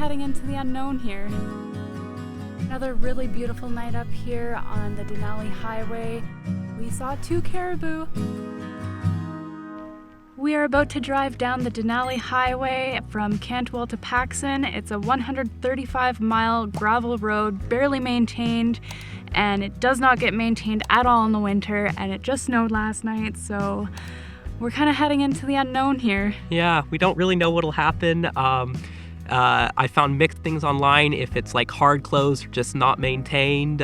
heading into the unknown here. Another really beautiful night up here on the Denali Highway. We saw 2 caribou. We are about to drive down the Denali Highway from Cantwell to Paxson. It's a 135-mile gravel road, barely maintained, and it does not get maintained at all in the winter, and it just snowed last night, so we're kind of heading into the unknown here. Yeah, we don't really know what'll happen. I found mixed things online if it's like hard closed or just not maintained.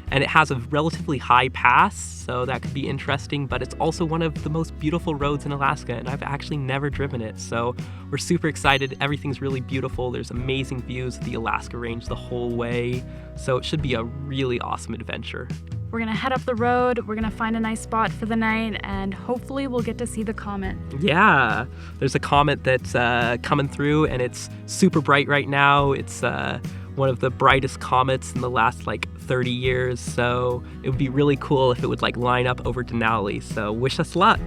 And it has a relatively high pass, so that could be interesting, but it's also one of the most beautiful roads in Alaska, and I've actually never driven it, so we're super excited. Everything's really beautiful. There's amazing views of the Alaska Range the whole way, so it should be a really awesome adventure. We're gonna head up the road, we're gonna find a nice spot for the night, and hopefully we'll get to see the comet. Yeah, there's a comet that's coming through, and it's super bright right now. It's one of the brightest comets in the last 30 years, so it would be really cool if it would line up over Denali, so wish us luck.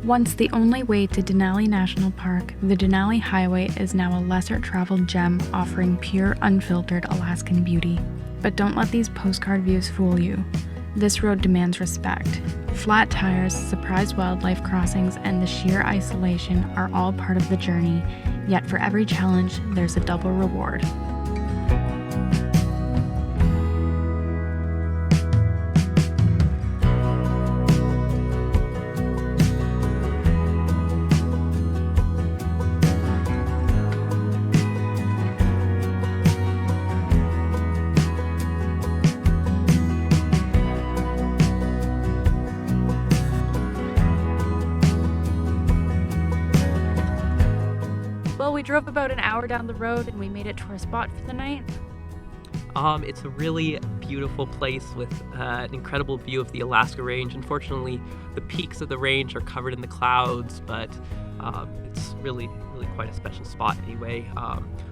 Once the only way to Denali National Park, the Denali Highway is now a lesser-traveled gem offering pure, unfiltered Alaskan beauty. But don't let these postcard views fool you. This road demands respect. Flat tires, surprise wildlife crossings, and the sheer isolation are all part of the journey, yet for every challenge, there's a double reward. Well, we drove about an hour down the road and we made it to our spot for the night. It's a really beautiful place with an incredible view of the Alaska Range. Unfortunately, the peaks of the range are covered in the clouds, but it's really quite a special spot anyway.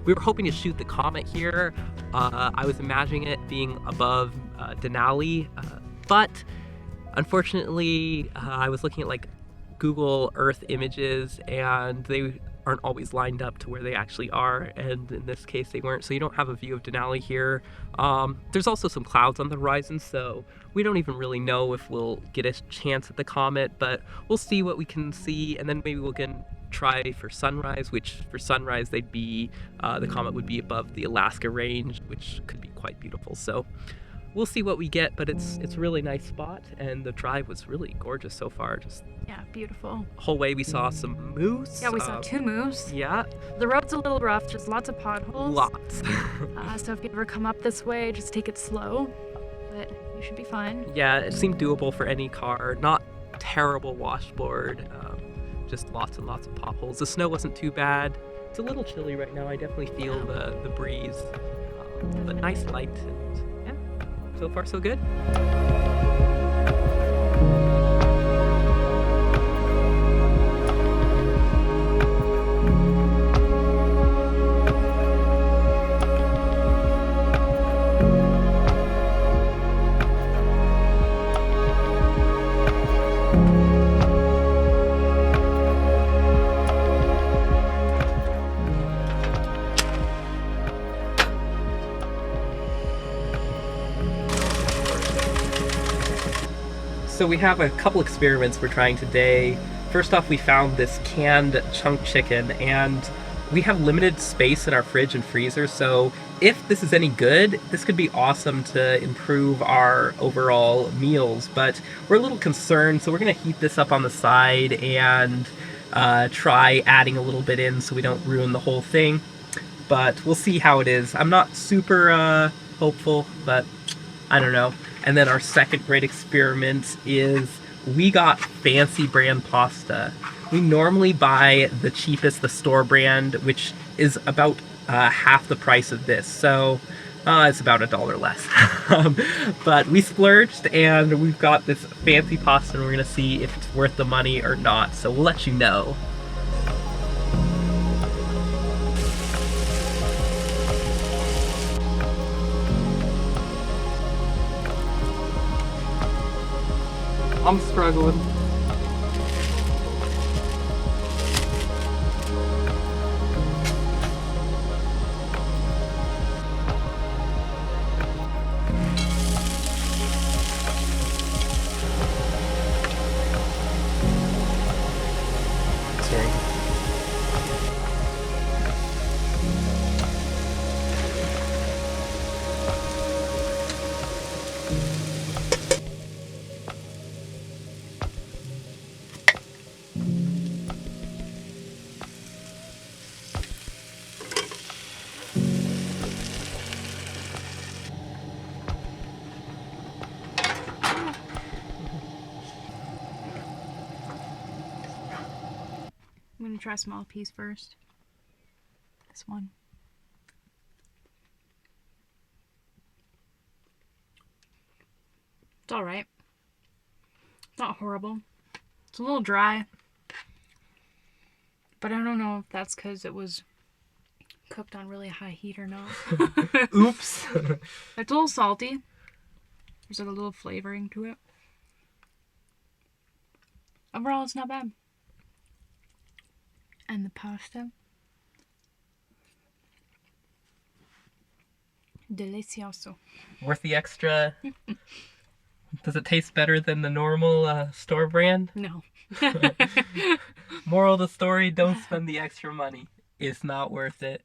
We were hoping to shoot the comet here. I was imagining it being above Denali, but unfortunately, I was looking at Google Earth images, and they aren't always lined up to where they actually are, and in this case they weren't, so you don't have a view of Denali here. There's also some clouds on the horizon, so we don't even really know if we'll get a chance at the comet, but we'll see what we can see, and then maybe we can try for sunrise, which for sunrise they'd be the comet would be above the Alaska Range, which could be quite beautiful. So we'll see what we get, but it's a really nice spot, and the drive was really gorgeous so far. Yeah, beautiful. The whole way we saw some moose. Yeah, we saw 2 moose. Yeah. The road's a little rough, there's lots of potholes. Lots. So if you ever come up this way, just take it slow, but you should be fine. Yeah, it seemed doable for any car. Not terrible washboard, just lots and lots of potholes. The snow wasn't too bad. It's a little chilly right now. I definitely feel the breeze, but nice light, and yeah, so far so good. So we have a couple experiments we're trying today. First off, we found this canned chunk chicken, and we have limited space in our fridge and freezer, so if this is any good, this could be awesome to improve our overall meals, but we're a little concerned, so we're gonna heat this up on the side and try adding a little bit in so we don't ruin the whole thing, but we'll see how it is. I'm not super hopeful, but I don't know. And then our second great experiment is we got fancy brand pasta. We normally buy the cheapest, the store brand, which is about half the price of this. So It's about $1 less. But we splurged and we've got this fancy pasta and we're gonna see if it's worth the money or not. So we'll let you know. I'm struggling. Sorry. I'm gonna try a small piece first. This one. It's alright. It's not horrible. It's a little dry. But I don't know if that's because it was cooked on really high heat or not. Oops. It's a little salty. There's like a little flavoring to it. Overall, it's not bad. And the pasta. Delicioso. Worth the extra? Does it taste better than the normal store brand? No. Moral of the story, don't spend the extra money. It's not worth it.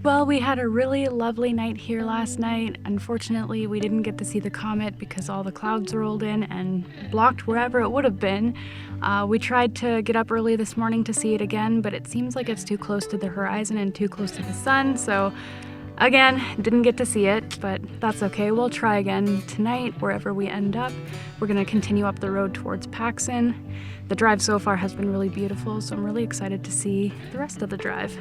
Well, we had a really lovely night here last night. Unfortunately, we didn't get to see the comet because all the clouds rolled in and blocked wherever it would have been. We tried to get up early this morning to see it again, but it seems like it's too close to the horizon and too close to the sun, so again, didn't get to see it, but that's okay. We'll try again tonight, wherever we end up. We're gonna continue up the road towards Paxson. The drive so far has been really beautiful, so I'm really excited to see the rest of the drive.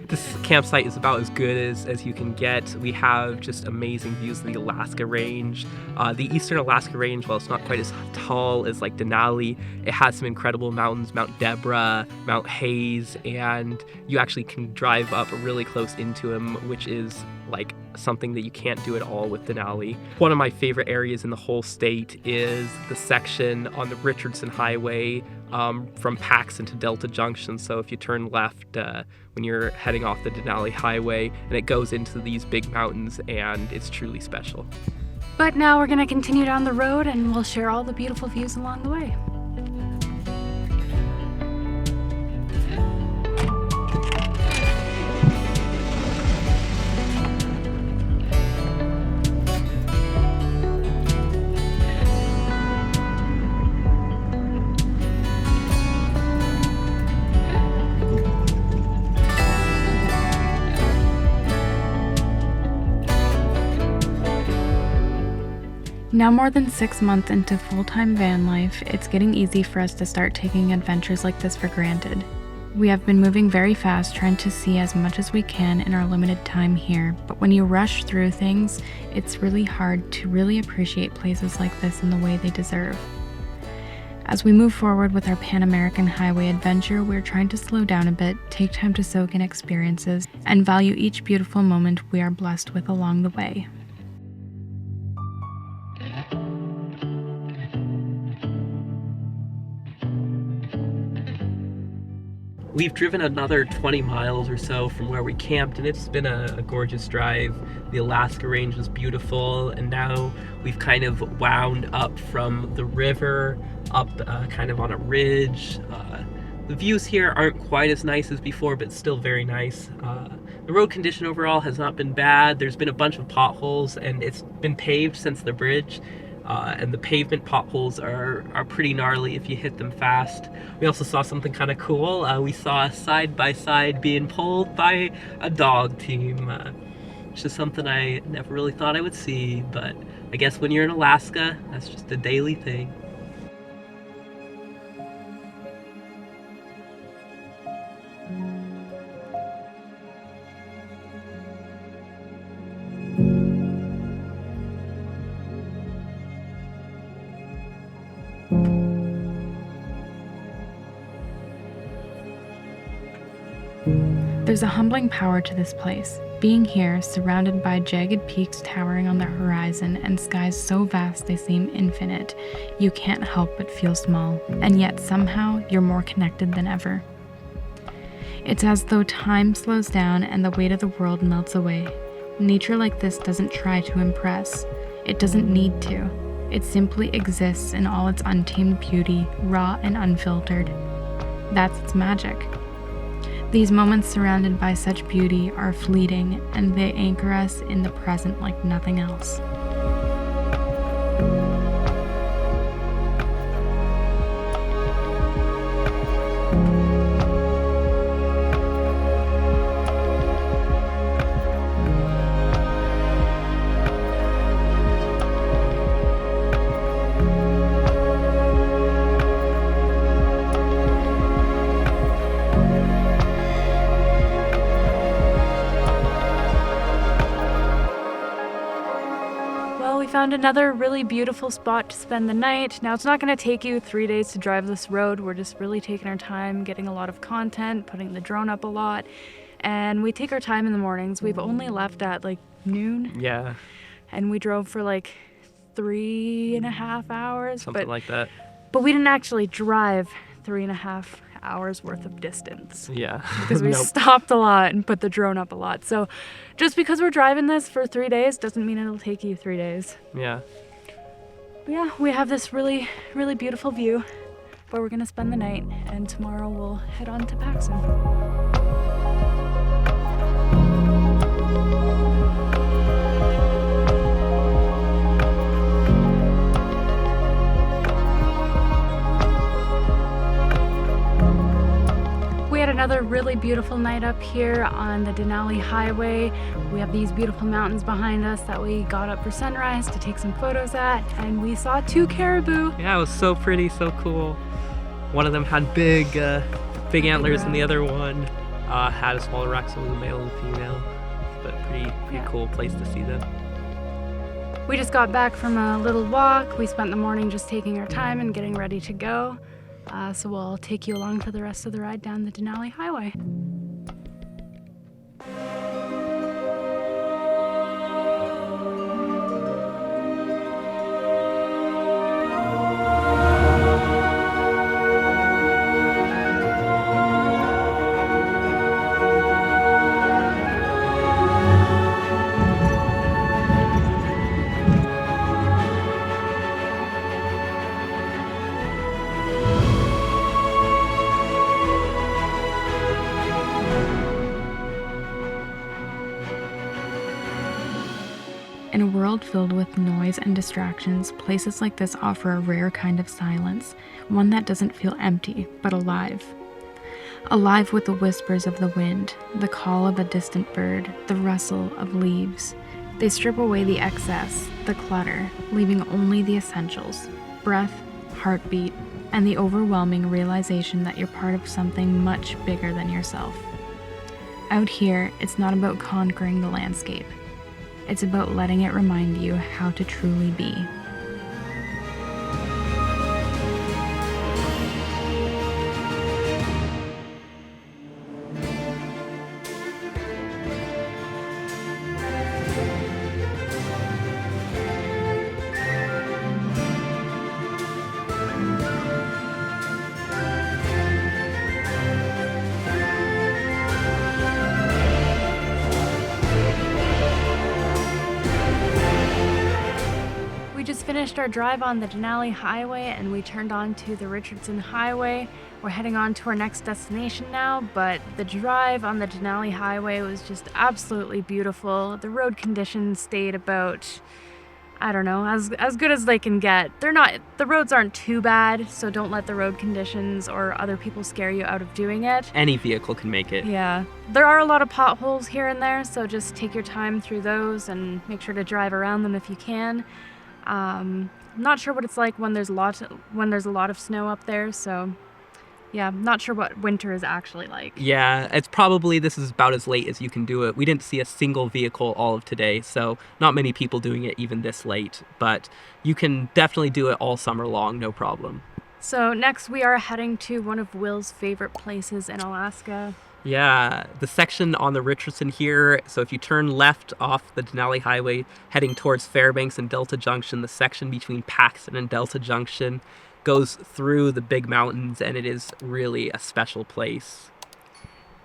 This campsite is about as good as you can get. We have just amazing views of the Alaska Range. The Eastern Alaska Range, while it's not quite as tall as like Denali, it has some incredible mountains, Mount Deborah, Mount Hayes, and you actually can drive up really close into them, which is like something that you can't do at all with Denali. One of my favorite areas in the whole state is the section on the Richardson Highway from Paxson to Delta Junction. So if you turn left when you're heading off the Denali Highway, and it goes into these big mountains, and it's truly special. But now we're gonna continue down the road and we'll share all the beautiful views along the way. Now more than 6 months into full-time van life, it's getting easy for us to start taking adventures like this for granted. We have been moving very fast, trying to see as much as we can in our limited time here, but when you rush through things, it's really hard to really appreciate places like this in the way they deserve. As we move forward with our Pan-American Highway adventure, we're trying to slow down a bit, take time to soak in experiences, and value each beautiful moment we are blessed with along the way. We've driven another 20 miles or so from where we camped, and it's been a gorgeous drive. The Alaska Range was beautiful, and now we've kind of wound up from the river up kind of on a ridge. The views here aren't quite as nice as before, but still very nice. The road condition overall has not been bad. There's been a bunch of potholes, and it's been paved since the bridge. And the pavement potholes are pretty gnarly if you hit them fast. We also saw something kind of cool. We saw a side-by-side being pulled by a dog team, which is something I never really thought I would see, but I guess when you're in Alaska, that's just a daily thing. There's a humbling power to this place. Being here, surrounded by jagged peaks towering on the horizon and skies so vast they seem infinite, you can't help but feel small, and yet somehow you're more connected than ever. It's as though time slows down and the weight of the world melts away. Nature like this doesn't try to impress. It doesn't need to. It simply exists in all its untamed beauty, raw and unfiltered. That's its magic. These moments surrounded by such beauty are fleeting, and they anchor us in the present like nothing else. Found another really beautiful spot to spend the night. Now it's not going to take you 3 days to drive this road. We're just really taking our time, getting a lot of content, putting the drone up a lot, and we take our time in the mornings. We've only left at like noon. Yeah. And we drove for like 3.5 hours. Something like that. But we didn't actually drive 3.5 hours worth of distance. Yeah. Because we stopped a lot and put the drone up a lot. So just because we're driving this for 3 days doesn't mean it'll take you 3 days. Yeah. But yeah, we have this really, really beautiful view where we're gonna spend the night, and tomorrow we'll head on to Paxson. Another really beautiful night up here on the Denali Highway. We have these beautiful mountains behind us that we got up for sunrise to take some photos at, and we saw 2 caribou. Yeah, it was so pretty, so cool. One of them had big antlers, and the other one had a smaller rack, so it was a male and a female. But pretty cool place to see them. We just got back from a little walk. We spent the morning just taking our time and getting ready to go. So we'll take you along for the rest of the ride down the Denali Highway. In a world filled with noise and distractions, places like this offer a rare kind of silence, one that doesn't feel empty, but alive. Alive with the whispers of the wind, the call of a distant bird, the rustle of leaves. They strip away the excess, the clutter, leaving only the essentials: breath, heartbeat, and the overwhelming realization that you're part of something much bigger than yourself. Out here, it's not about conquering the landscape. It's about letting it remind you how to truly be. We just finished our drive on the Denali Highway and we turned onto the Richardson Highway. We're heading on to our next destination now, but the drive on the Denali Highway was just absolutely beautiful. The road conditions stayed about, I don't know, as good as they can get. The roads aren't too bad, so don't let the road conditions or other people scare you out of doing it. Any vehicle can make it. Yeah, there are a lot of potholes here and there, so just take your time through those and make sure to drive around them if you can. Not sure what it's like when there's a lot of snow up there, so yeah, not sure what winter is actually like. Yeah, this is about as late as you can do it. We didn't see a single vehicle all of today, so not many people doing it even this late, but you can definitely do it all summer long, no problem. So next we are heading to one of Will's favorite places in Alaska. Yeah, the section on the Richardson here, so if you turn left off the Denali Highway heading towards Fairbanks and Delta Junction, the section between Paxton and Delta Junction goes through the big mountains, and it is really a special place.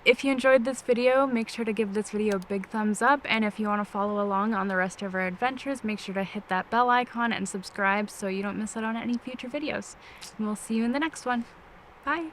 If you enjoyed this video, make sure to give this video a big thumbs up, and if you want to follow along on the rest of our adventures, make sure to hit that bell icon and subscribe so you don't miss out on any future videos. And we'll see you in the next one. Bye!